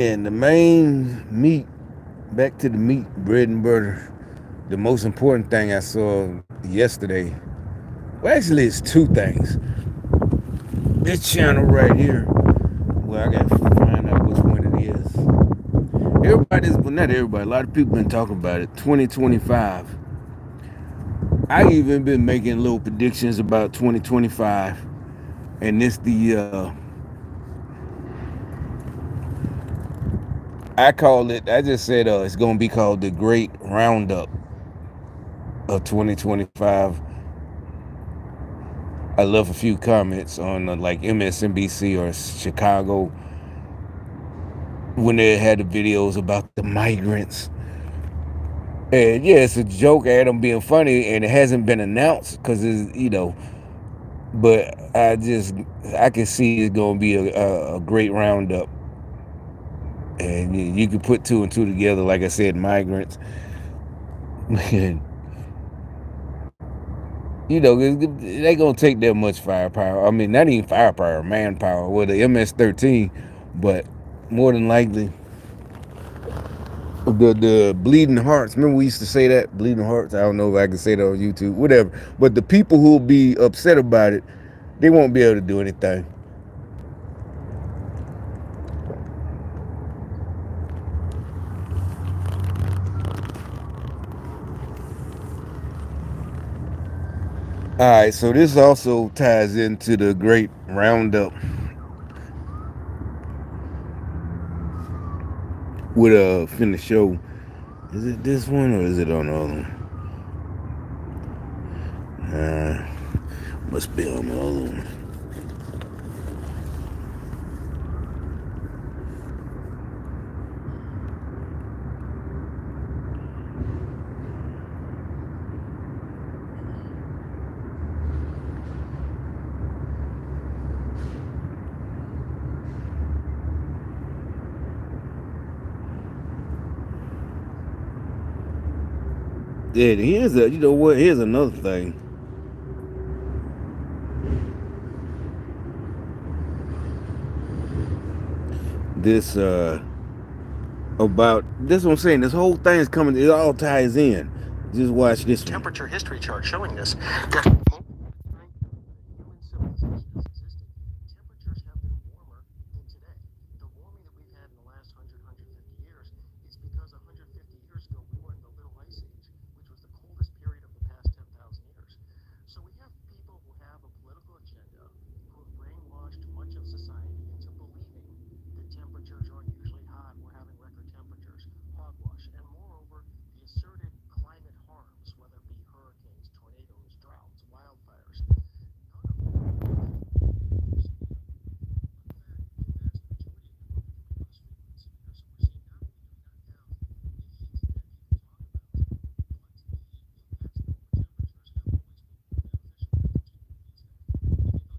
And the main meat, back to the meat, bread and butter. The most important thing I saw yesterday, well, actually, it's two things. This channel right here, well, I got to find out which one it is. Everybody's, well, not everybody, a lot of people been talking about it. 2025. I even been making little predictions about 2025, and this I call it. I just said it's gonna be called the Great Roundup of 2025. I left a few comments on like MSNBC or Chicago when they had the videos about the migrants. And yeah, it's a joke at them being funny, and it hasn't been announced because it's But I can see it's gonna be a great roundup, and you can put two and two together. Like I said, migrants. They gonna take that much firepower. I mean, not even firepower, manpower with the MS-13, but more than likely the bleeding hearts. Remember we used to say that bleeding hearts. I don't know if I can say that on YouTube, whatever. But the people who will be upset about it, they won't be able to do anything. All right, so this also ties into the great roundup with finna show. Is it this one or is it on the other one? Must be on the other one. Yeah, here's a, you know what? Here's another thing. This about this. What I'm saying. This whole thing is coming. It all ties in. Just watch this one. Temperature history chart showing this. That human civilization has existed, temperatures have been warmer than today. The warming that we've had in the last 150 years is because 150 years ago we were in the Little Ice Age, which was the coldest period of the past 10,000 years. So we have people who have a political agenda who have brainwashed much of society into believing that temperatures are unusually hot, we're having record temperatures, hogwash, and moreover, the asserted climate harms, whether it be hurricanes, tornadoes, droughts, wildfires, none of them are serious. In fact, the vast majority of them are becoming less frequent and severe. So we're seeing not only do we not have the heat that people talk about, but the impacts of warmer temperatures have always been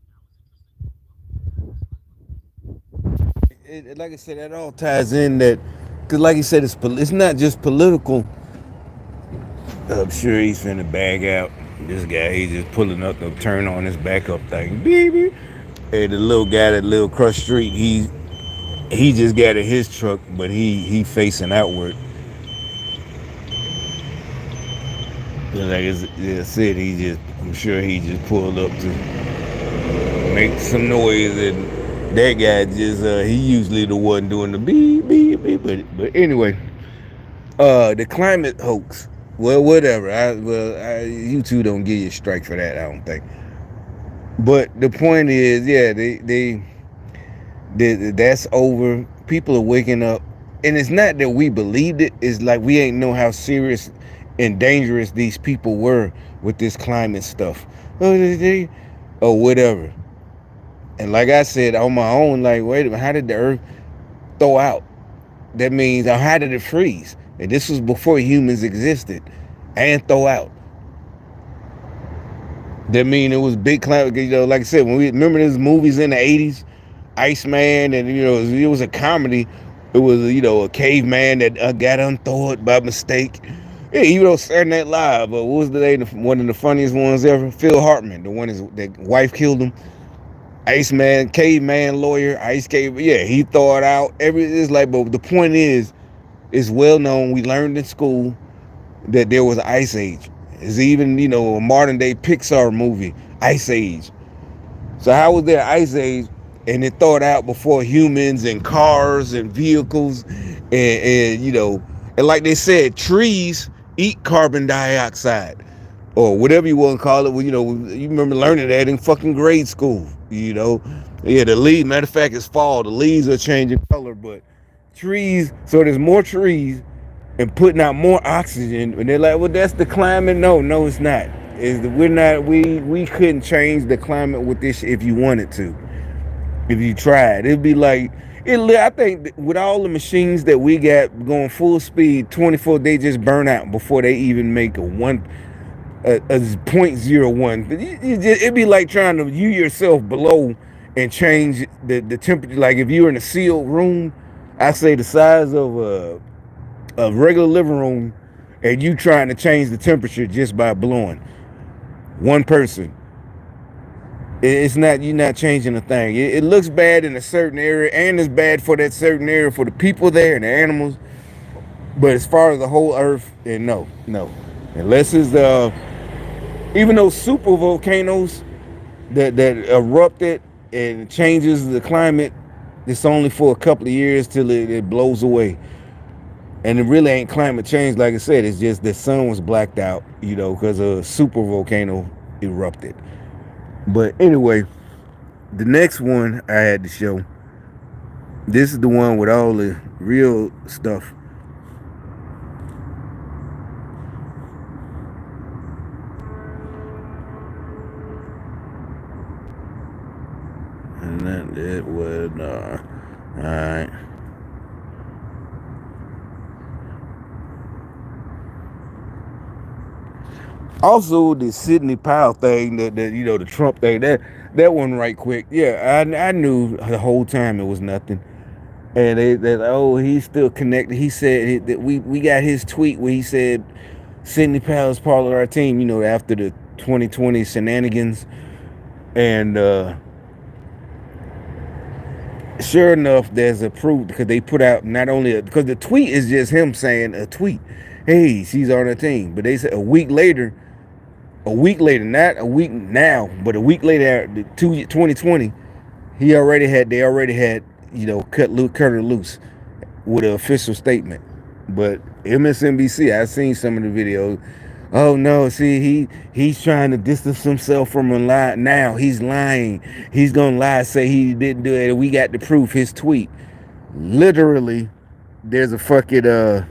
more beneficial and continue to be today. And you thought that was interesting? Well, that is my level of thinking. Like I said, that all ties in. That because, like you said, it's not just political. I'm sure he's finna bag out. This guy, he's just pulling up the turn on his backup thing. Beep, beep. Hey, the little guy that live across the street, he just got in his truck, but he facing outward. Like I said, I'm sure he just pulled up to make some noise, and that guy just he usually the one doing the beep beep beep. But anyway, the climate hoax. Well, whatever. You two don't give you a strike for that. I don't think. But the point is, yeah, that's over. People are waking up, and it's not that we believed it. It's like we ain't know how serious and dangerous these people were with this climate stuff, or whatever. And like I said on my own, like, wait a minute, how did the Earth thaw out? That means, how did it freeze? And this was before humans existed, and thaw out. That mean it was big climate. Like I said, when we remember those movies in the '80s, Iceman, and it was a comedy. It was a caveman that got unthawed by mistake. Yeah, Saturday Night Live. What was the name? One of the funniest ones ever. Phil Hartman, the one that wife killed him. Iceman, caveman lawyer, ice cave. Yeah, he thought out every. It's like, but the point is, it's well known. We learned in school that there was an ice age. It's even a modern day Pixar movie, Ice Age. So how was there ice age and it thought out before humans and cars and vehicles and and like they said, trees eat carbon dioxide or whatever you want to call it. Well, you remember learning that in fucking grade school. Yeah, the leaves. Matter of fact, it's fall. The leaves are changing color, but trees. So there's more trees and putting out more oxygen. And they're like, well, that's the climate. No, it's not. We're not. We couldn't change the climate with this if you wanted to. If you tried, it'd be like it. I think with all the machines that we got going full speed, 24, they just burn out before they even make a point zero one. It'd be like trying to you yourself below and change the temperature. Like if you're in a sealed room, I say the size of a regular living room, and you trying to change the temperature just by blowing one person. It's not you're not changing a thing. It looks bad in a certain area, and it's bad for that certain area for the people there and the animals. But as far as the whole Earth, and no, unless it's even those super volcanoes that erupted and changes the climate, it's only for a couple of years till it blows away. And it really ain't climate change, like I said. It's just the sun was blacked out, because a super volcano erupted. But anyway, the next one I had to show. This is the one with all the real stuff. And then it would, all right. Also, the Sidney Powell thing, the Trump thing, that one right quick. Yeah, I knew the whole time it was nothing. And he's still connected. He said that we got his tweet where he said Sidney Powell's part of our team. After the 2020 shenanigans, and sure enough, there's a proof because they put out not only because the tweet is just him saying a tweet, hey, she's on our team, but they said a week later, not a week now, but a week later, 2020, they already had cut her loose with an official statement. But MSNBC, I've seen some of the videos. Oh no, see he's trying to distance himself from a lie. Now he's lying. He's gonna lie, say he didn't do it. We got the proof. His tweet. Literally, there's a fucking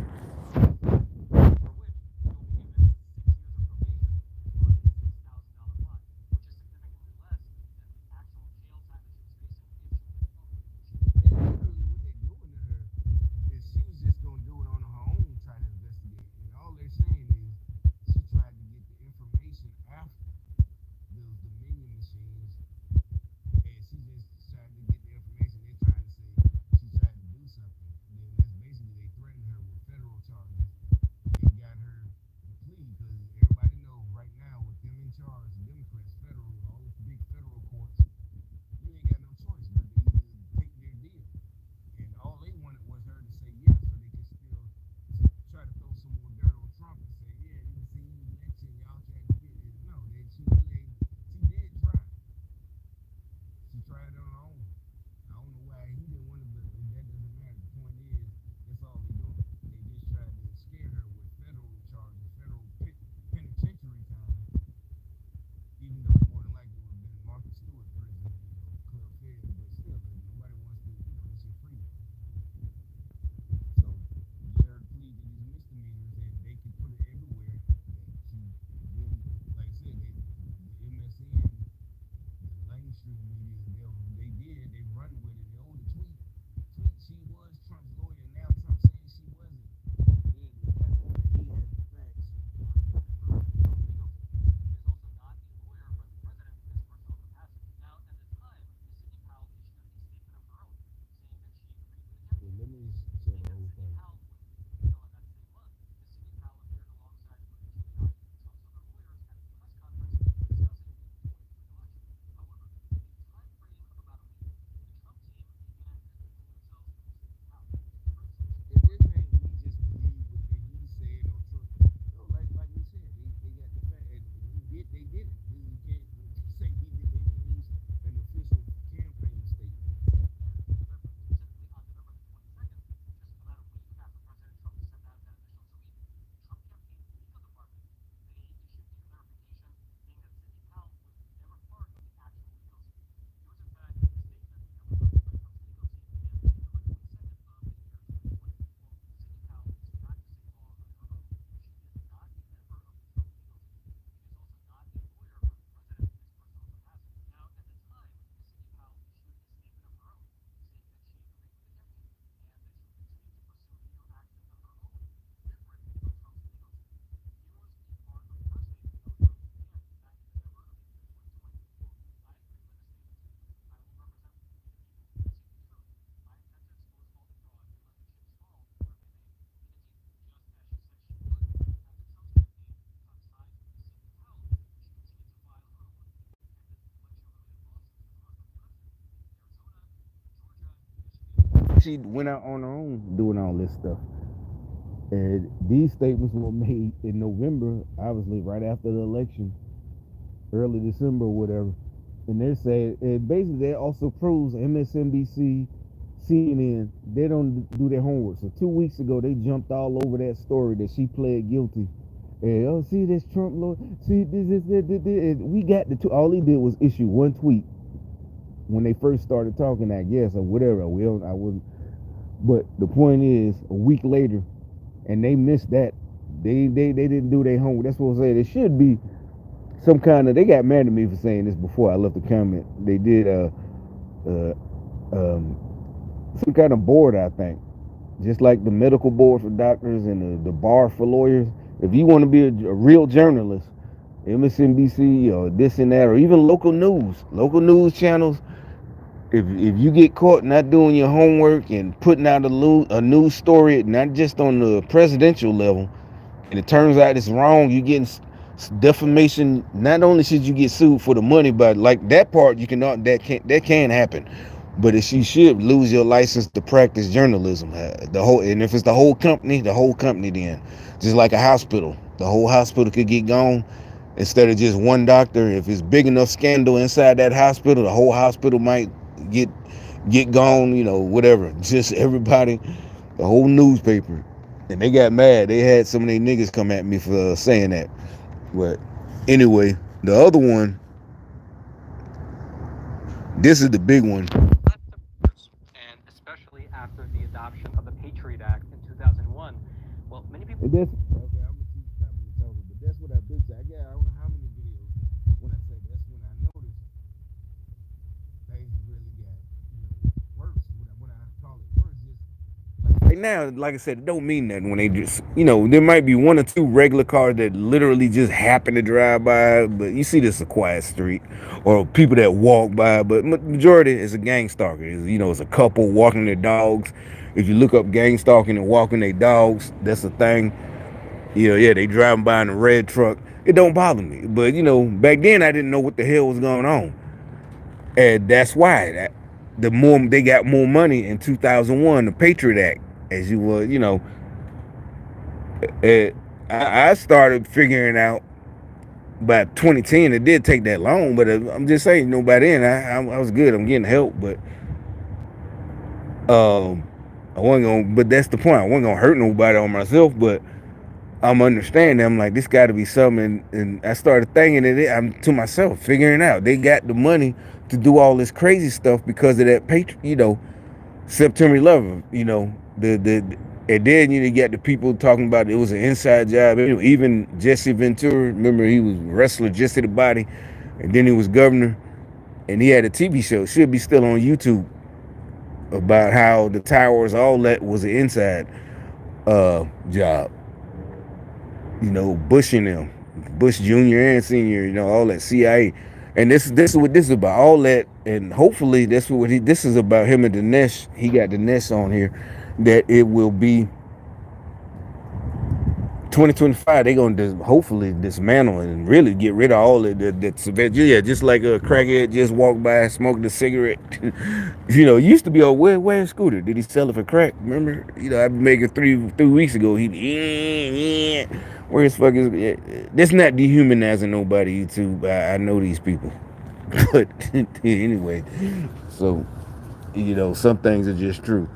she went out on her own doing all this stuff. And these statements were made in November, obviously right after the election, early December or whatever. And they're saying, and basically that also proves MSNBC, CNN, they don't do their homework. So 2 weeks ago, they jumped all over that story that she pled guilty. And oh, see this Trump lord, see this. And we got the two. All he did was issue one tweet when they first started talking, I guess, or whatever. I wouldn't. But the point is, a week later, and they missed that. They didn't do their homework. That's what I'm saying. It should be some kind of. They got mad at me for saying this before I left the comment. They did uh some kind of board, I think, just like the medical board for doctors and the bar for lawyers. If you want to be a real journalist, MSNBC or this and that, or even local news channels, if you get caught not doing your homework and putting out a news story, not just on the presidential level, and it turns out it's wrong, you getting defamation. Not only should you get sued for the money, but like that part, you cannot that can happen. But if you should lose your license to practice journalism, the whole, and if it's the whole company then, just like a hospital, the whole hospital could get gone instead of just one doctor. If it's big enough scandal inside that hospital, the whole hospital might get get gone. Whatever. Just everybody, the whole newspaper. And they got mad. They had some of their niggas come at me for saying that. But anyway, the other one, this is the big one. And especially after the adoption of the Patriot Act in 2001, well, many people. And that's okay. I'm gonna keep stopping the talking, but that's what I've been saying. I don't know how many videos. When I say that's when I noticed things really got worse. When I call it worse, just like now, like I said, it don't mean nothing when they just, there might be one or two regular cars that literally just happen to drive by, but you see this a quiet street, or people that walk by, but majority is a gang stalker. It's a couple walking their dogs. If you look up gang stalking and walking their dogs, that's a thing. Yeah, they driving by in a red truck. It don't bother me, but back then I didn't know what the hell was going on, and that's why the more they got more money in 2001, the Patriot Act, as you were, it, I started figuring out by 2010. It did take that long, but I'm just saying, by then I was good. I'm getting help, but I wasn't gonna. But that's the point. I wasn't gonna hurt nobody on myself, but I'm understanding. I'm like, this got to be something, and I started thinking it. I'm to myself, figuring out they got the money to do all this crazy stuff because of that September 11th. The and then you got the people talking about it was an inside job. Even Jesse Ventura, remember he was wrestler Jesse the Body, and then he was governor, and he had a TV show. Should be still on YouTube about how the towers, all that was an inside job. Bush and them, Bush Jr. and Senior, all that CIA. And this is what this is about, all that, and hopefully that's what this is about. Him and Dinesh, he got Dinesh on here, that it will be 2025. They're gonna hopefully dismantle and really get rid of all of that. Yeah, just like a crackhead just walked by, smoked a cigarette. It used to be, oh, where's Scooter? Did he sell it for crack? Remember? I've been making 3 weeks ago. Yeah. Where's fuck is? Yeah. That's not dehumanizing nobody. YouTube. I know these people, but anyway. So some things are just true.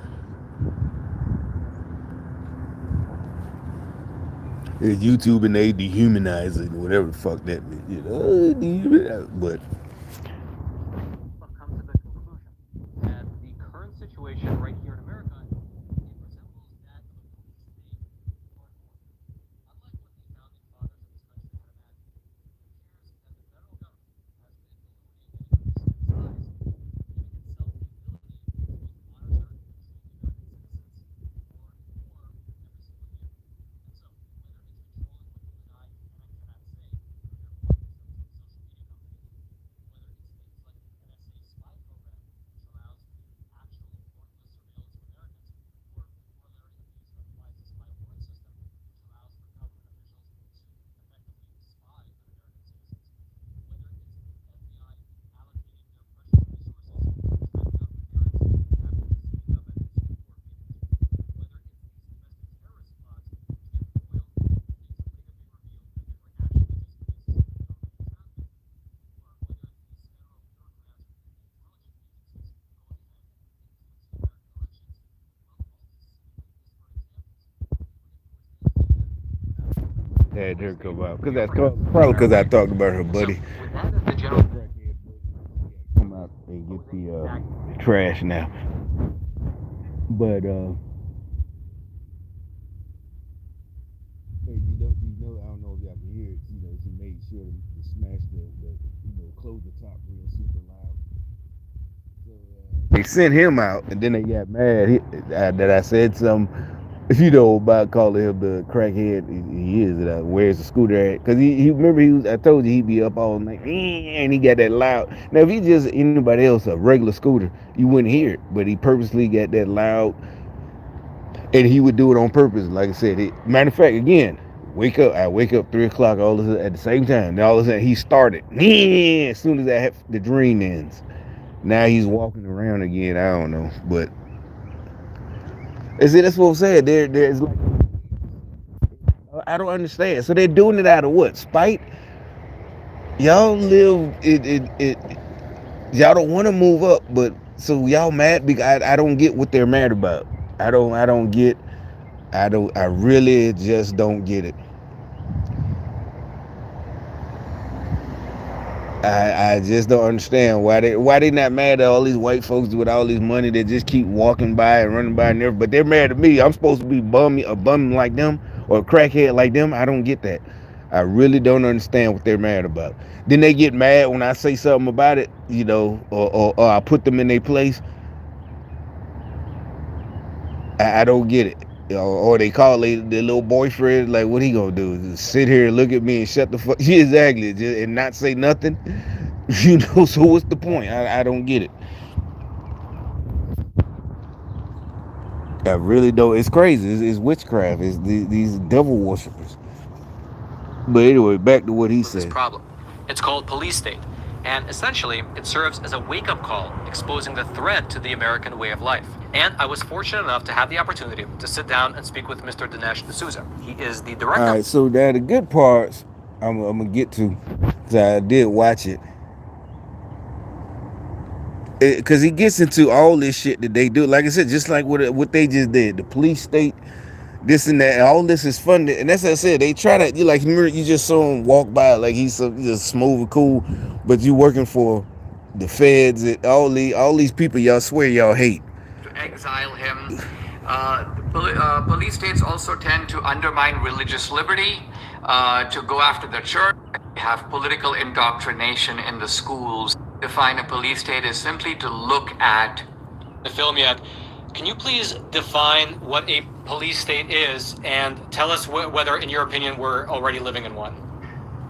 It's YouTube and they dehumanize it, whatever the fuck that means. But I've come to the conclusion that the current situation right here in America, it resembles that of a police state more and more. Unlike what the founding fathers of this country had imagined, it appears that the federal government has been diluting and increasing in size, giving itself the ability to both monitor and control the American citizens more and more every single year. And so, whether it's controlling what you and I can and cannot say through their 40 or 17 social media companies, had her come out because probably because I talked about her So buddy. with that as the Her general crackhead buddy. Come out and get the trash now. But hey, I don't know if y'all can hear it. She made sure to smash close the top real super loud. So they sent him out, and then they got mad that I said something. About calling him the crackhead he is. Where's the scooter at? Because he remember I told you he'd be up all night, and he got that loud. Now if he just anybody else a regular scooter, you wouldn't hear it. But he purposely got that loud, and he would do it on purpose. Like I said, matter of fact, again, wake up. I wake up 3 o'clock all of at the same time. Now all of a sudden he started. As soon as the dream ends, now he's walking around again. I don't know, but that's what I'm saying. There's like I don't understand. So they're doing it out of what? Spite? Y'all live it y'all don't want to move up, but so y'all mad because I don't get what they're mad about. I don't get I really just don't get it. I just don't understand why they not mad at all these white folks with all this money that just keep walking by and running by and everything. But they're mad at me. I'm supposed to be a bum like them or a crackhead like them. I don't get that. I really don't understand what they're mad about. Then they get mad when I say something about it, or I put them in their place. I don't get it. Or they call their little boyfriend, like, what he gonna do? Just sit here and look at me and shut the fuck. Yeah, exactly. And not say nothing. So what's the point? I don't get it. I really don't. It's crazy. It's witchcraft. It's these devil worshippers. But anyway, back to what he this said. problem. It's called police state, and essentially it serves as a wake-up call, exposing the threat to the American way of life. And I was fortunate enough to have the opportunity to sit down and speak with Mr. Dinesh D'Souza. He is the All director. right, so now the good parts I'm gonna get to, cause I did watch it, because he gets into all this shit that they do. Like I said, just like what they just did, the police state, this and that, all this is funded, and that's what I said. They try to you just saw him walk by like he's just smooth and cool, but you working for the feds and all these people y'all swear y'all hate. To exile him. Police states also tend to undermine religious liberty, to go after the church. They have political indoctrination in the schools. Define a police state is simply to look at the film yet. Can you please define what a police state is and tell us whether, in your opinion, we're already living in one?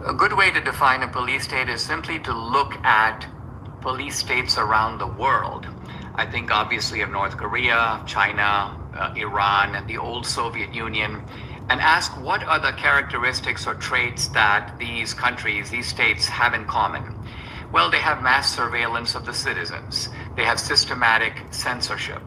A good way to define a police state is simply to look at police states around the world. I think obviously of North Korea, China, Iran, and the old Soviet Union, and ask what are the characteristics or traits that these countries, these states have in common. Well, they have mass surveillance of the citizens. They have systematic censorship.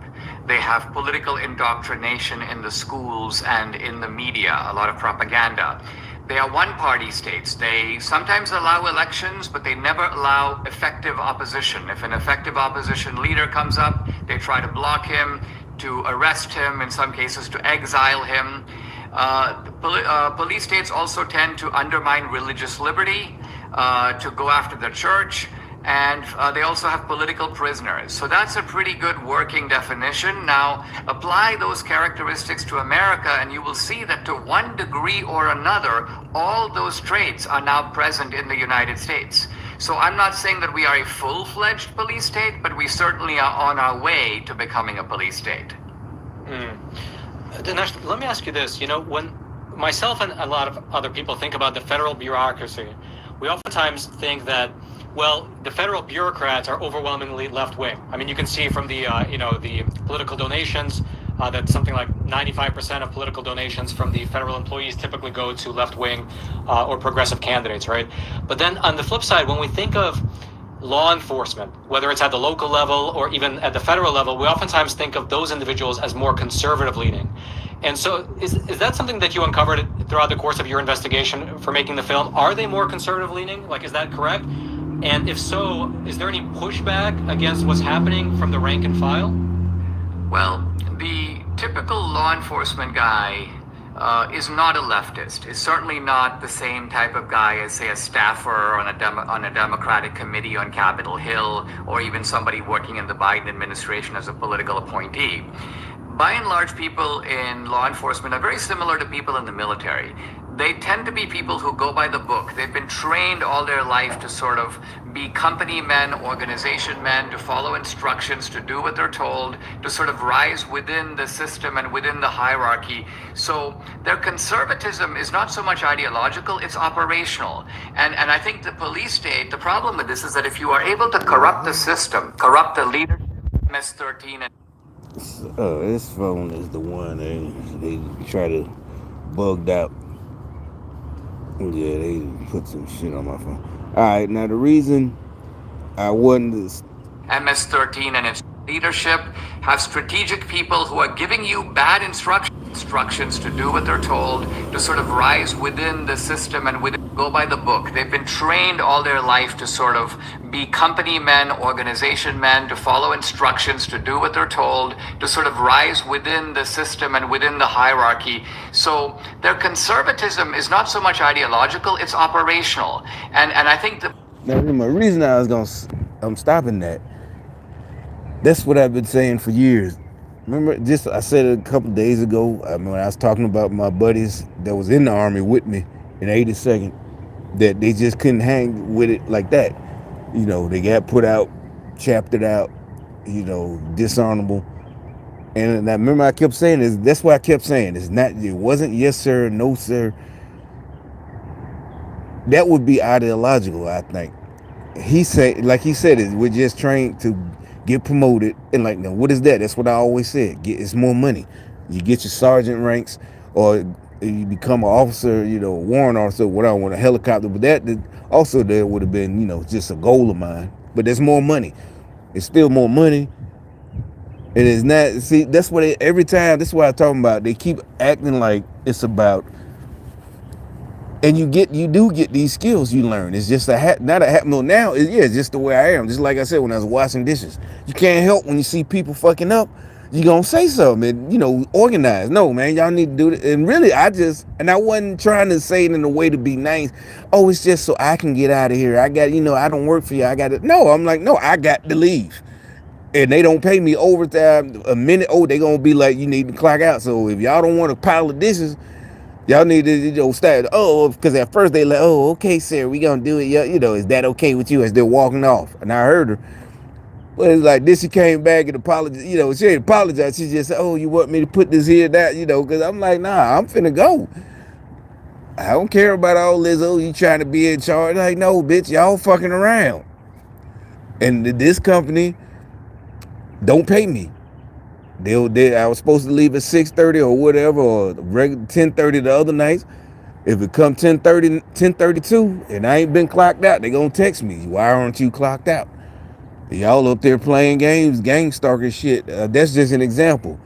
They have political indoctrination in the schools and in the media, a lot of propaganda. They are one-party states. They sometimes allow elections, but they never allow effective opposition. If an effective opposition leader comes up, they try to block him, to arrest him, in some cases to exile him. Police states also tend to undermine religious liberty, to go after the church, and they also have political prisoners. So that's a pretty good working definition. Now, apply those characteristics to America, and you will see that to one degree or another, all those traits are now present in the United States. So I'm not saying that we are a full-fledged police state, but we certainly are on our way to becoming a police state. Dinesh, let me ask you this. When myself and a lot of other people think about the federal bureaucracy, we oftentimes think that, well, the federal bureaucrats are overwhelmingly left-wing. I mean, you can see from the political donations that something like 95% of political donations from the federal employees typically go to left-wing or progressive candidates, right? But then on the flip side, when we think of law enforcement, whether it's at the local level or even at the federal level, we oftentimes think of those individuals as more conservative-leaning. And so is that something that you uncovered throughout the course of your investigation for making the film? Are they more conservative-leaning? Like, is that correct? And if so, is there any pushback against what's happening from the rank and file? Well, the typical law enforcement guy is not a leftist. Is certainly not the same type of guy as, say, a staffer on a Democratic committee on Capitol Hill, or even somebody working in the Biden administration as a political appointee. By and large, people in law enforcement are very similar to people in the military. They tend to be people who go by the book. They've been trained all their life to sort of be company men, organization men, to follow instructions, to do what they're told, to sort of rise within the system and within the hierarchy. So their conservatism is not so much ideological, it's operational. And I think the police state, the problem with this is that if you are able to corrupt the system, corrupt the leadership, MS-13 and This phone is the one they try to bugged out. Yeah, they put some shit on my phone. All right, now the reason I wasn't MS-13 and its leadership have strategic people who are giving you bad instructions to do what they're told, to sort of rise within the system and within, go by the book. They've been trained all their life to sort of be company men, organization men, to follow instructions, to do what they're told, to sort of rise within the system and within the hierarchy. So their conservatism is not so much ideological, it's operational. And I think the now the reason I'm stopping that. That's what I've been saying for years. Remember, just I said it a couple days ago. I mean, when I was talking about my buddies that was in the army with me in 82nd, that they just couldn't hang with it like that. You know, they got put out, chaptered out, dishonorable. And I remember I kept saying this. That's why I kept saying it's not. It wasn't yes sir, no sir. That would be ideological, I think. He said it. We're just trained to get promoted, and like, now what is that? That's what I always said. It's more money. You get your sergeant ranks, or you become an officer, a warrant officer. What I want a helicopter, but that also there would have been, just a goal of mine. But there's more money. It's still more money. And it's not. See, that's what every time. That's what I'm talking about. They keep acting like it's about, and you do get these skills you learn. It's just not a habit. No, now it's just the way I am. Just like I said when I was washing dishes, you can't help when you see people fucking up. You gonna say something and organize. No, man, y'all need to do it. And really, I wasn't trying to say it in a way to be nice. Oh, it's just so I can get out of here. I got I don't work for you. I got to. No, I'm like, no, I got to leave. And they don't pay me overtime a minute. Oh, they gonna be like, you need to clock out. So if y'all don't want to pile of dishes, y'all need to, start. Oh, because at first they like, oh, okay, sir, we gonna do it. Yeah, is that okay with you? As they're walking off, and I heard her. But it's like this. She came back and apologized. She didn't apologize. She just said, oh, you want me to put this here, that, because I'm like, nah, I'm finna go. I don't care about all this. Oh, you trying to be in charge? Like, no, bitch, y'all fucking around. And this company don't pay me. I was supposed to leave at 6:30 or whatever, or regular 10:30 the other nights. If it come 10:30, 10:32, and I ain't been clocked out, they gonna text me. Why aren't you clocked out? Y'all up there playing games, gang stalker shit. That's just an example.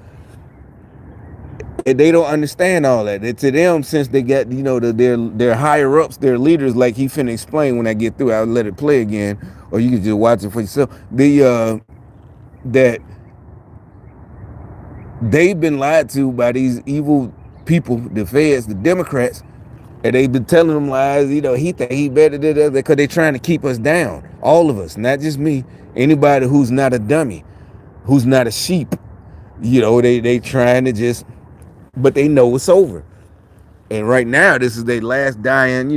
And they don't understand all that. To them, since they got their higher ups, their leaders, like he finna explain when I get through. I'll let it play again, or you can just watch it for yourself. That they've been lied to by these evil people, the feds, the Democrats, and they've been telling them lies. He think he better do that because they're trying to keep us down. All of us, not just me. Anybody who's not a dummy, who's not a sheep. They trying to just, but they know it's over. And right now, this is their last dying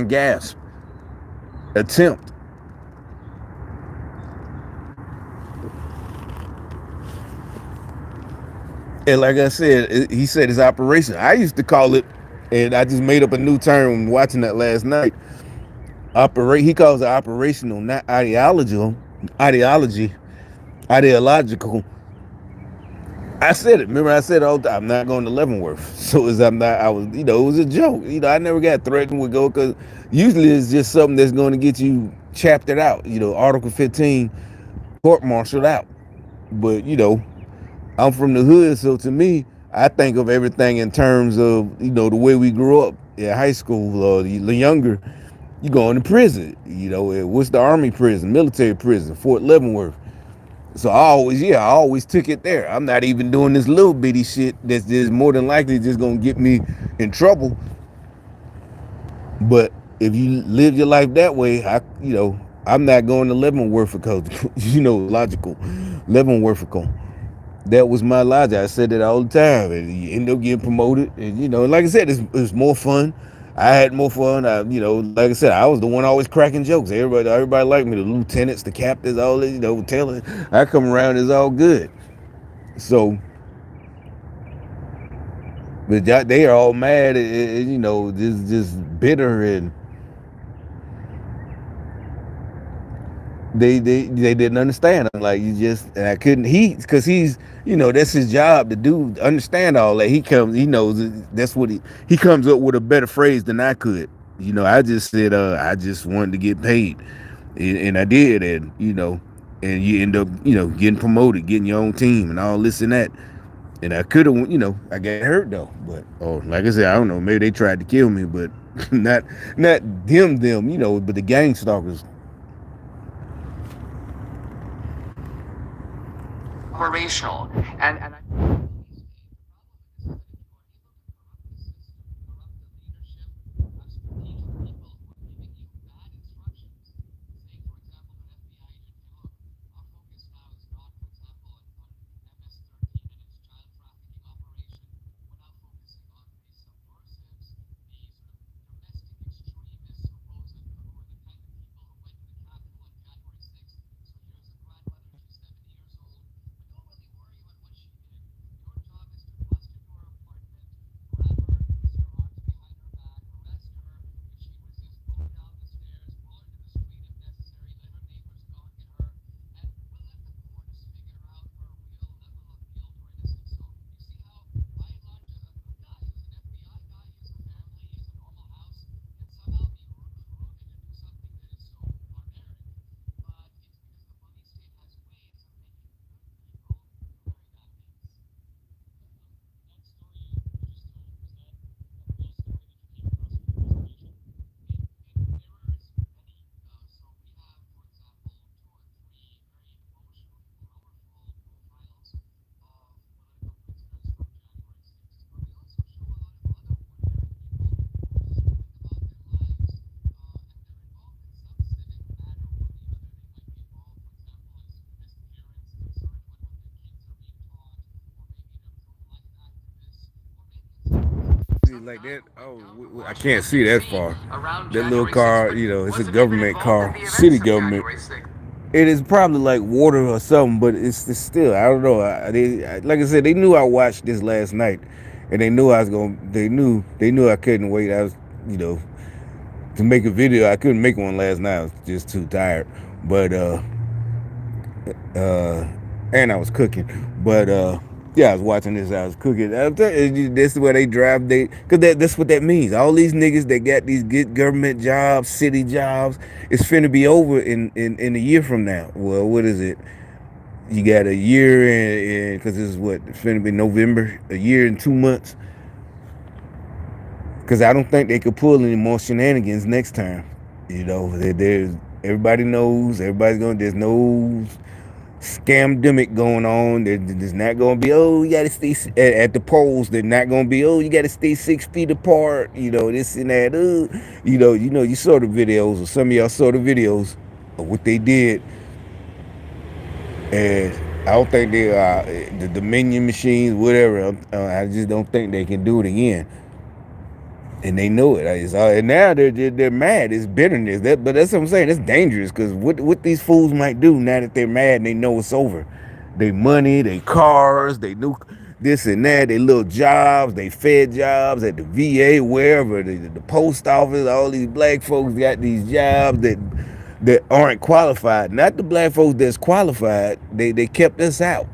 gasp attempt. And like I said, he said it's operation. I used to call it, and I just made up a new term watching that last night. He calls it operational, not ideological. Ideology, ideological. I said it. Remember, I said all the time, I'm not going to Leavenworth. So as I'm not, I was, it was a joke. I never got threatened with go because usually it's just something that's going to get you chaptered out. Article 15, court-martialed out. But I'm from the hood, so to me, I think of everything in terms of the way we grew up in high school or the younger. You going to prison. What's the army prison, military prison, Fort Leavenworth. So I always took it there. I'm not even doing this little bitty shit that's just more than likely just gonna get me in trouble. But if you live your life that way, I'm not going to Leavenworth because logical, Leavenworth. That was my logic. I said it all the time, and you end up getting promoted. And like I said, it's more fun. I had more fun. Like I said, I was the one always cracking jokes. Everybody liked me. The lieutenants, the captains, all this, telling. I come around, it's all good. So, but they are all mad, and just bitter, and they didn't understand. I'm like, and I couldn't. Because he's, that's his job to do, understand all that. He knows that's what he comes up with a better phrase than I could. I just said, I just wanted to get paid, and I did, and you end up, getting promoted, getting your own team, and all this and that. And I could have, I got hurt though. But like I said, I don't know. Maybe they tried to kill me, but not them, but the gang stalkers. Operational. And Like that. Oh, I can't see that far. around That little January 6th, car, but it's a was it even government involved in car, the events city of government. January 6th? It is probably like water or something, but it's still. I don't know. Like I said, they knew I watched this last night, and they knew I was going. They knew I couldn't wait. I was, to make a video. I couldn't make one last night. I was just too tired. But uh, and I was cooking. But yeah, I was watching this. I was cooking. This is where they drive. Cause that's what that means. All these niggas that got these good government jobs, city jobs, it's finna be over in a year from now. Well, what is it? You got a year and because this is what it's finna be November. A year and 2 months. Because I don't think they could pull any more shenanigans next time. There's everybody knows. Everybody's going. There's no scamdemic going on. There's not going to be, you got to stay at the polls. They're not going to be, you got to stay 6 feet apart. This and that. You saw the videos, or some of y'all saw the videos of what they did, and I don't think they the Dominion machines, whatever. I just don't think they can do it again. And they know it. And now they're mad. It's bitterness. But that's what I'm saying. It's dangerous because what these fools might do now that they're mad and they know it's over. They money, they cars, they new this and that, they little jobs, they fed jobs at the VA, wherever, the post office. All these black folks got these jobs that aren't qualified. Not the black folks that's qualified. They kept us out.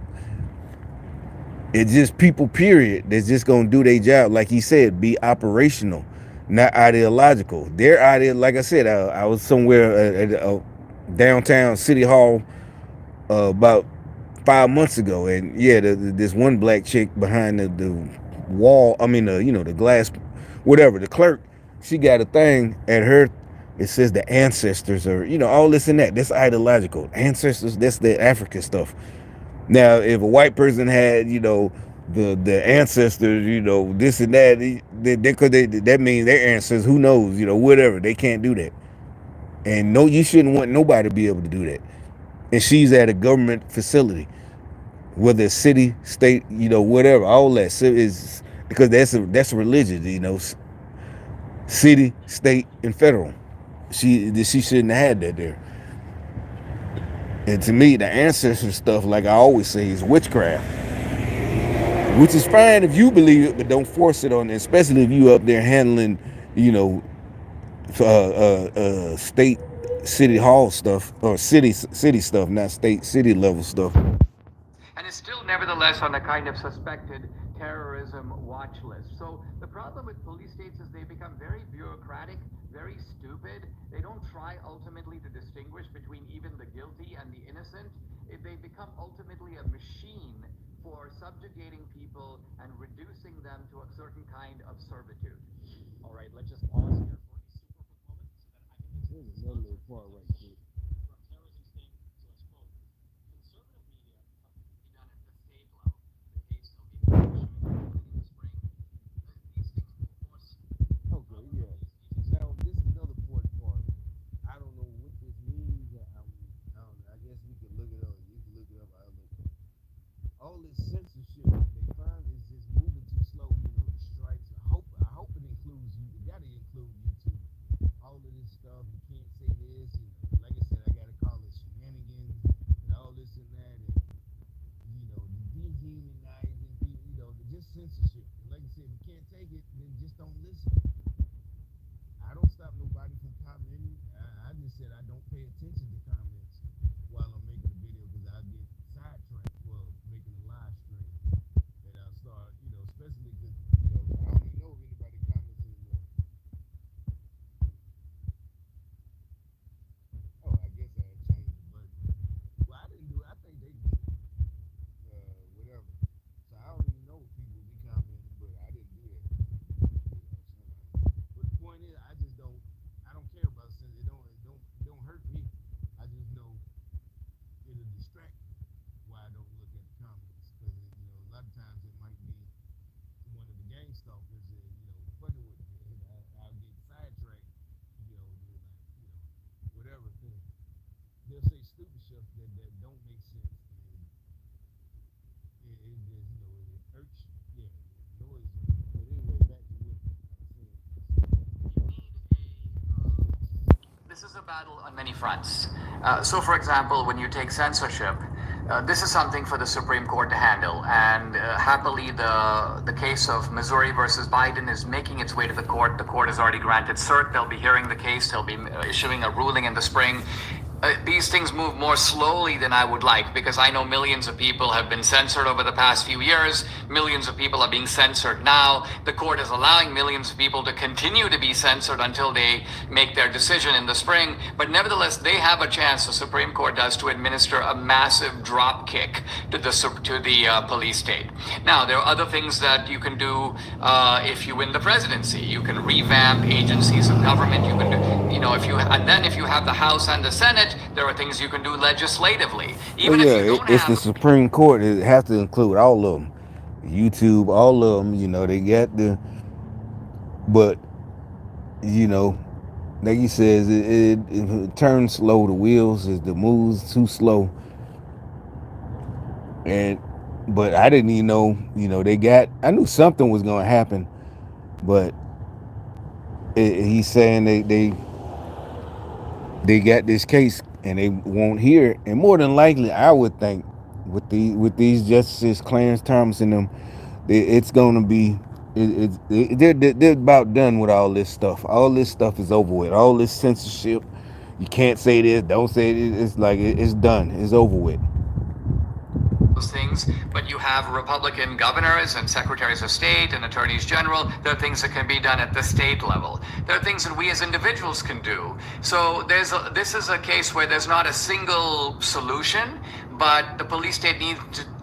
It's just people, period, that's just gonna do their job, like he said, be operational, not ideological. Their idea, like I said, I was somewhere at downtown City Hall about 5 months ago, and yeah, this one black chick behind the wall. I mean, the glass, whatever. The clerk, she got a thing at her It says the ancestors are, all this and that. That's ideological. Ancestors, that's the African stuff. Now, if a white person had, the ancestors, this and that, that means their ancestors, who knows, whatever. They can't do that. And no, you shouldn't want nobody to be able to do that. And she's at a government facility, whether it's city, state, whatever, all that. So is because that's a religion, city, state, and federal. She shouldn't have had that there. And to me, the ancestor stuff, like I always say, is witchcraft. Which is fine if you believe it, but don't force it on it, especially if you up there handling, you know, state, city hall stuff, or city stuff, not state, city level stuff. And is still nevertheless on a kind of suspected terrorism watch list. So the problem with police states is they become very bureaucratic, very stupid. They don't try ultimately to distinguish between even the guilty and the innocent. They become ultimately a machine for subjugating people and reducing them to a certain kind of servitude. All right, let's just pause here for a super quick moment so that I can There's another little part right quick. from terrorism state. So it's quote, conservative media Be done at the state level. The case will be issuing in the spring. These things move more Okay, yeah. Now this is another important part. I don't know what this means. I don't know. I guess we could look it up. You can look it up. I'll look it up. All this censorship they find is just moving too slow. The strikes. I hope it includes you. It got to include YouTube. All of this stuff. You can't say this. Like I said, I got to call it shenanigans and all this and that, and the dehumanizing people. Just censorship. Like I said, if you can't take it, then just don't listen. I don't stop nobody from commenting. I just said I don't pay attention to comments while I'm making a video because I get sidetracked while making a live stream. And I'll start, especially because, I don't even know if anybody comments anymore. Oh, I guess I had changed the button. Well, I didn't do it. I think they did it. Whatever. So I don't even know if people be commenting, but I didn't do that. But the point is, I don't care about since it don't hurt me. I just know it'll distract me why I don't look at the comments because a lot of times it might be one of the gang stalkers that fucking with me, and I'll get sidetracked, whatever thing. They'll say stupid stuff that don't make sense, and it just it hurts. Yeah, noise. But anyway, back to what I'm saying. This is a battle on many fronts. So, for example, when you take censorship, this is something for the Supreme Court to handle. And happily, the case of Missouri versus Biden is making its way to the court. The court has already granted cert. They'll be hearing the case. They'll be issuing a ruling in the spring. These things move more slowly than I would like because I know millions of people have been censored over the past few years. Millions of people are being censored now. The court is allowing millions of people to continue to be censored until they make their decision in the spring. But nevertheless, they have a chance, the Supreme Court does, to administer a massive drop kick to the police state. Now, there are other things that you can do if you win the presidency. You can revamp agencies of government. You can do, if you have the House and the Senate, there are things you can do legislatively. Even Well, yeah, if you don't it's the have Supreme Court. It has to include all of them. YouTube, all of them. They got but you know, like he says, it turns slow. The wheels, the moves too slow. And but I didn't even know. I knew something was gonna happen, but he's saying they got this case and they won't hear it. And more than likely, I would think with these justices, Clarence Thomas and them, it's gonna be they're about done with all this stuff. All this stuff is over with. All this censorship. You can't say this. Don't say it. It's like it's done. It's over with. those things, but you have Republican governors and secretaries of state and attorneys general. There are things that can be done at the state level. There are things that we as individuals can do. So this is a case where there's not a single solution, but the police state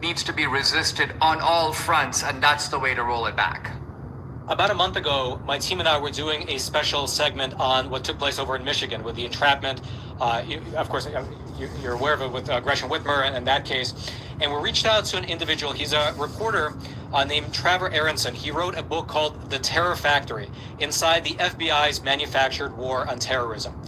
needs to be resisted on all fronts, and that's the way to roll it back. About a month ago, my team and I were doing a special segment on what took place over in Michigan with the entrapment. Of course, you're aware of it with Gresham Whitmer and that case. And we reached out to an individual. He's a reporter named Trevor Aronson. He wrote a book called The Terror Factory, Inside the FBI's Manufactured War on Terrorism.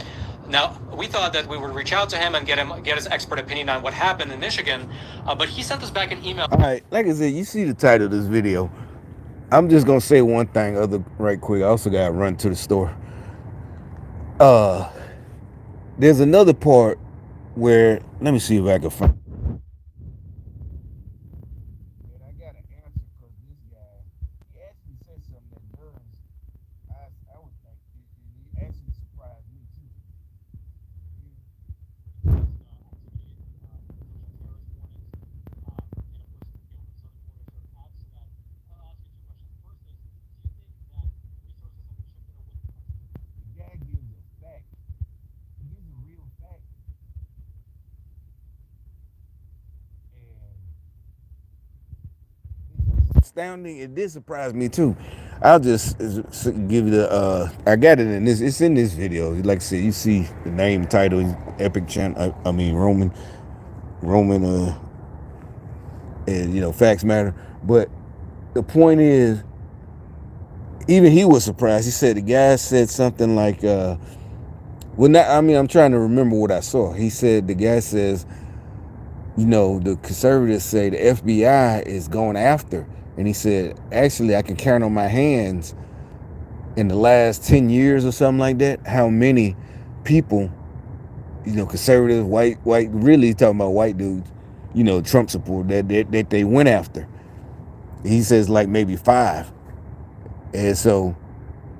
Now, we thought that we would reach out to him and get his expert opinion on what happened in Michigan, but he sent us back an email. All right, like I said, you see the title of this video. I'm just gonna say one thing other right quick. I also gotta run to the store. Uh there's another part where let me see if I can find. And I got an answer because this guy he actually said something that does I would think it actually surprised me too. The guy gives a fact. He gives a real fact. And it's astounding. It did surprise me too. I'll just give you the I got it in this. It's in this video. Like I said, you see the name, title, Epic Channel. I mean Roman. And facts matter. But the point is, even he was surprised. He said the guy said something like, well, not. I mean, I'm trying to remember what I saw. He said the guy says, the conservatives say the FBI is going after, and he said actually I can count on my hands in the last 10 years or something like that how many people, conservative white really talking about white dudes, Trump support that they went after. He says like maybe 5. And so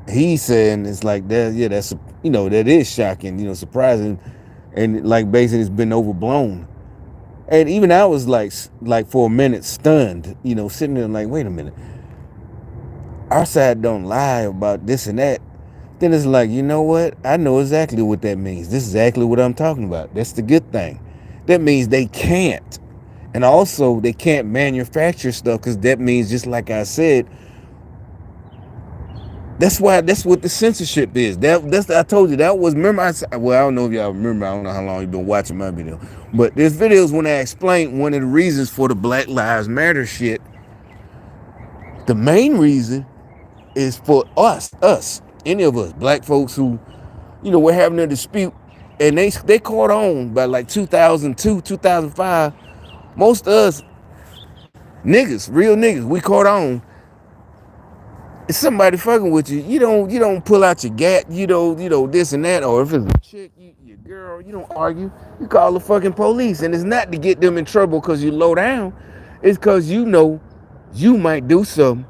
he's saying it's like that. Yeah, that's that is shocking. Surprising, and like basically it's been overblown. And even I was like for a minute stunned. Sitting there like, wait a minute. Our side don't lie about this and that. Then it's like, you know what? I know exactly what that means. This is exactly what I'm talking about. That's the good thing. That means they can't. And also they can't manufacture stuff because that means, just like I said, that's what the censorship is. That's I told you that was. Remember, well, I don't know if y'all remember. I don't know how long you've been watching my video, but there's videos when I explain one of the reasons for the Black Lives Matter shit. The main reason is for any of us, black folks who, we're having a dispute, and they caught on by like 2002, 2005. Most of us niggas, real niggas, we caught on. If somebody fucking with you, you don't pull out your gat, this and that, or if it's a chick, your girl, you don't argue. You call the fucking police, and it's not to get them in trouble because you low down. It's because you might do something.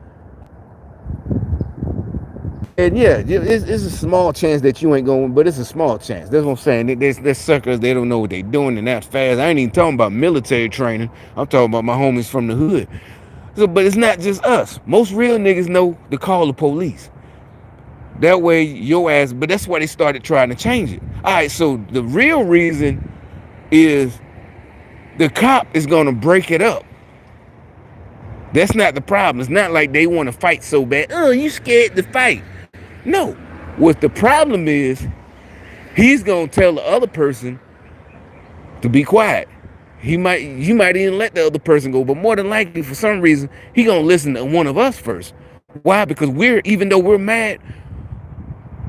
And yeah, it's a small chance that you ain't going, but it's a small chance. That's what I'm saying. There's suckers, they don't know what they doing and that fast. I ain't even talking about military training. I'm talking about my homies from the hood. So, but it's not just us. Most real niggas know to call the police. That way, your ass. But that's why they started trying to change it. All right. So the real reason is the cop is gonna break it up. That's not the problem. It's not like they want to fight so bad. Oh, you scared to fight? No. What the problem is, he's gonna tell the other person to be quiet. You might even let the other person go, but more than likely, for some reason, he gonna listen to one of us first. Why? Because even though we're mad,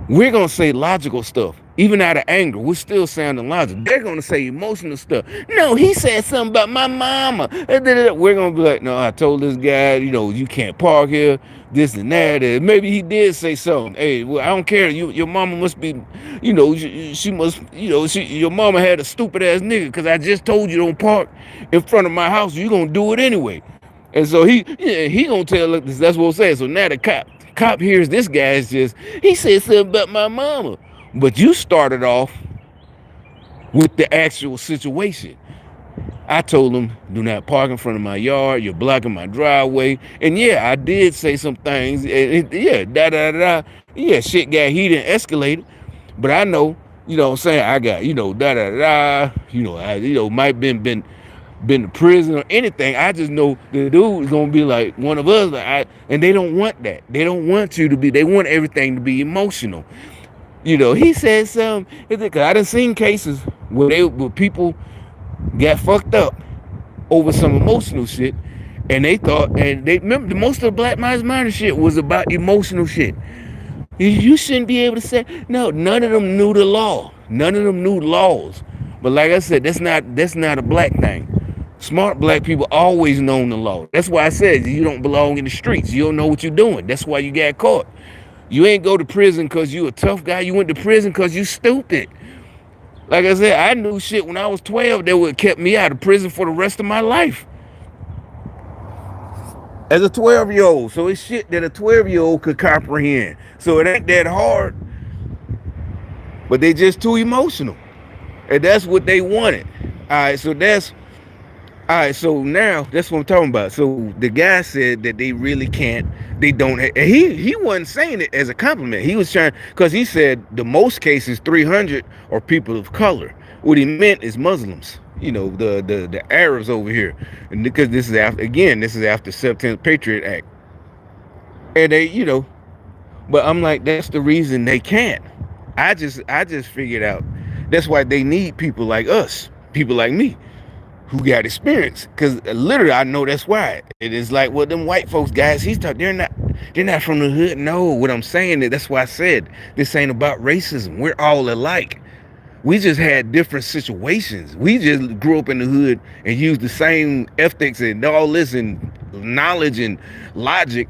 we're gonna say logical stuff. Even out of anger, we're still sounding logical. They're gonna say emotional stuff. No, he said something about my mama. We're gonna be like, no, I told this guy, you can't park here, this and that. And maybe he did say something. Hey, well, I don't care. Your mama must be, she must, your mama had a stupid ass nigga because I just told you don't park in front of my house. You gonna do it anyway. And so he gonna tell us. That's what I'm saying. So now the cop hears this guy is just, he said something about my mama. But you started off with the actual situation. I told him, do not park in front of my yard. You're blocking my driveway. And yeah, I did say some things. Yeah, da-da-da-da. Yeah, shit got heated and escalated. But I know, what I'm saying? I got, da-da-da-da. I, might been been to prison or anything. I just know the dude is gonna be like one of us. And they don't want that. They don't want you to be. They want everything to be emotional. He said something. Cause I done seen cases where people got fucked up over some emotional shit, and they thought, and they remember most of the Black Lives Matter shit was about emotional shit. You shouldn't be able to say no. None of them knew the law. None of them knew laws. But like I said, that's not a black thing. Smart black people always known the law. That's why I said you don't belong in the streets. You don't know what you're doing. That's why you got caught. You ain't go to prison because you a tough guy. You went to prison because you stupid. Like I said, I knew shit when I was 12 that would have kept me out of prison for the rest of my life. As a 12-year-old. So it's shit that a 12-year-old could comprehend. So it ain't that hard. But they just too emotional. And that's what they wanted. So now that's what I'm talking about. So the guy said that they really can't, they don't, and he wasn't saying it as a compliment. He was trying, because he said the most cases, 300, are people of color. What he meant is Muslims, the Arabs over here. And because this is after September Patriot Act. And but I'm like, that's the reason they can't. I just figured out that's why they need people like us, people like me, who got experience. Because literally, I know that's why. It is like, well, them white folks, guys, they're not from the hood. No, what I'm saying is, that's why I said this ain't about racism. We're all alike. We just had different situations. We just grew up in the hood and used the same ethics and all this and knowledge and logic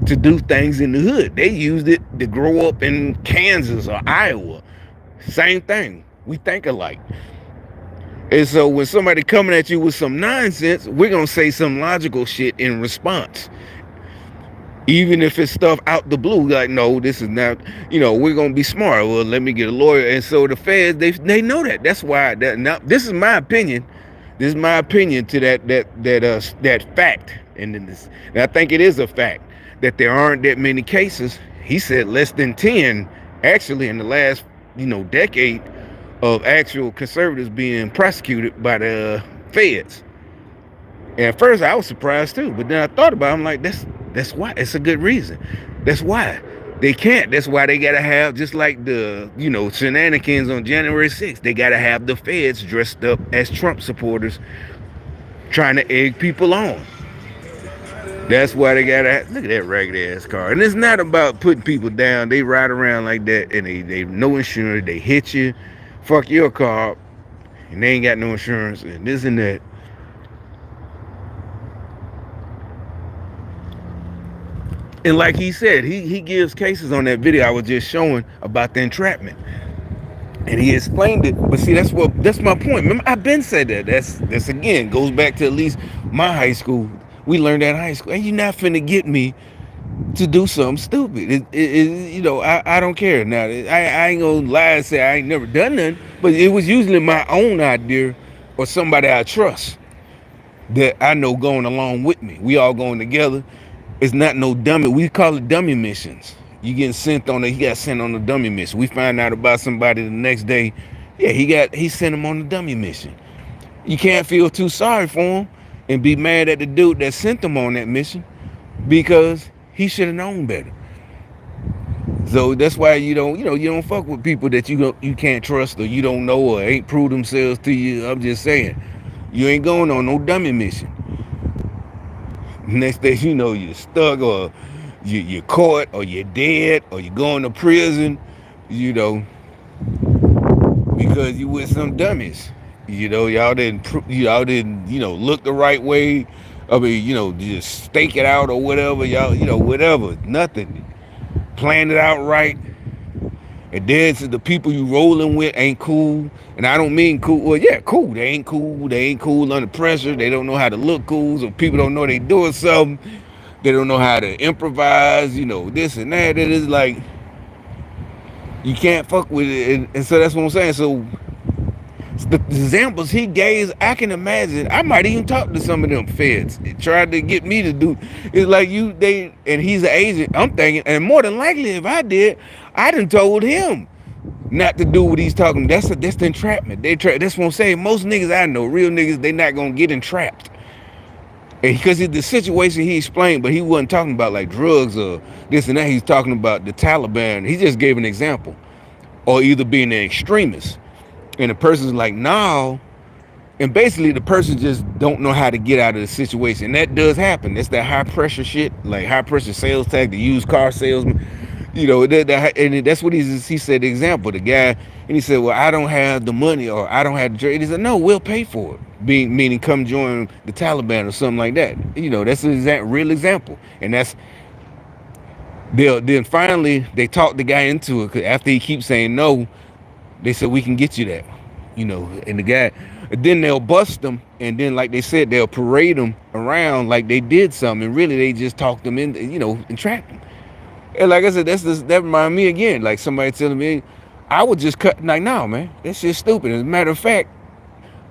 to do things in the hood. They used it to grow up in Kansas or Iowa. Same thing. We think alike. And so when somebody coming at you with some nonsense, we're going to say some logical shit in response. Even if it's stuff out the blue, like, no, this is not, we're going to be smart. Well, let me get a lawyer. And so the feds, they know that. That's why, now, this is my opinion. This is my opinion to that fact. And I think it is a fact that there aren't that many cases. He said less than 10, actually, in the last, decade, of actual conservatives being prosecuted by the feds. And at first I was surprised too, but then I thought about it, I'm like, that's why. It's a good reason. That's why. They can't. That's why they gotta have, just like the, shenanigans on January 6th, they gotta have the feds dressed up as Trump supporters trying to egg people on. That's why they gotta look at that ragged ass car. And it's not about putting people down. They ride around like that and they no insurance, they hit you, fuck your car, and they ain't got no insurance and this and that. And like he said, he gives cases on that video I was just showing about the entrapment. And he explained it. But see, that's my point. Remember, I've been said that. That's again goes back to at least my high school. We learned that in high school. And you're not finna get me to do something stupid. I don't care. Now, I ain't gonna lie and say I ain't never done nothing, but it was usually my own idea or somebody I trust that I know going along with me. We all going together. It's not no dummy. We call it dummy missions. You getting sent on he got sent on a dummy mission. We find out about somebody the next day. Yeah, he sent him on a dummy mission. You can't feel too sorry for him and be mad at the dude that sent him on that mission, because he should have known better. So that's why you don't fuck with people that you can't trust or you don't know or ain't proved themselves to you. I'm just saying, you ain't going on no dummy mission. Next thing you know, you're stuck or you're caught or you're dead or you're going to prison, because you with some dummies. Y'all didn't look the right way. I mean, just stake it out or whatever. Y'all, whatever, nothing. Plan it out right. And then the people you rolling with ain't cool. And I don't mean cool. Well, yeah, cool. They ain't cool. They ain't cool under pressure. They don't know how to look cool. So people don't know they doing something. They don't know how to improvise, this and that. It is like, you can't fuck with it. And so that's what I'm saying. So the examples he gave, I can imagine. I might even talk to some of them feds. They tried to get me to do. It's like and he's an agent. I'm thinking, and more than likely, if I did, I done told him. not to do what he's talking. That's the entrapment. That's what I'm saying. Most niggas I know, real niggas, they not gonna get entrapped. Because the situation he explained, but he wasn't talking about like drugs or this and that. He's talking about the Taliban. He just gave an example, or either being an extremist, and the person's like, no. And basically, the person just don't know how to get out of the situation. And that does happen. That's that high pressure shit, like high pressure sales tag, the used car salesman. And that's what he said. The example, the guy, and he said, "Well, I don't have the money, or I don't have the trade." He said, "No, we'll pay for it." Meaning, come join the Taliban or something like that. That's an real example. And that's then finally they talked the guy into it. Cause after he keeps saying no, they said, we can get you that. And the guy, then they'll bust them, and then like they said, they'll parade them around like they did something, and really they just talked them in, and trapped them. And like I said, that reminded me again, like somebody telling me, I would just cut, like, no, man, that's just stupid. As a matter of fact,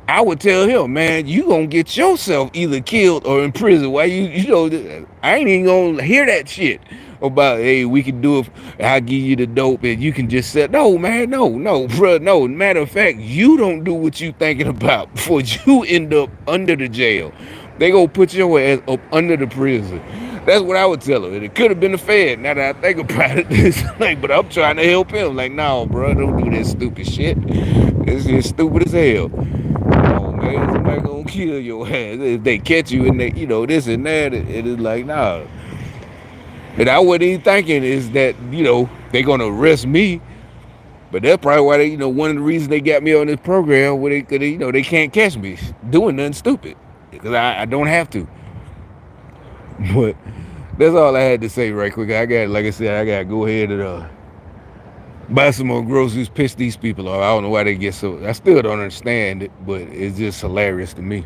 I would tell him, man, you gonna get yourself either killed or in prison. Why I ain't even gonna hear that shit about, hey, we can do it. I'll give you the dope and you can just say, no, man, no, bro, no. Matter of fact, you don't do what you thinking about before you end up under the jail. They gonna put your ass up under the prison. That's what I would tell him. And it could have been the Fed. Now that I think about it, it's like, but I'm trying to help him. Like, no, bro, don't do that stupid shit. It's just stupid as hell. Oh man, somebody gonna kill your ass if they catch you and they, this and that. It is like, nah. And I wasn't even thinking is that, they gonna arrest me. But that's probably why they, one of the reasons they got me on this program where they can't catch me doing nothing stupid. Because I don't have to. But that's all I had to say right quick. Like I said, I gotta go ahead and buy some more groceries, piss these people off. I don't know why they get so, I still don't understand it, but it's just hilarious to me.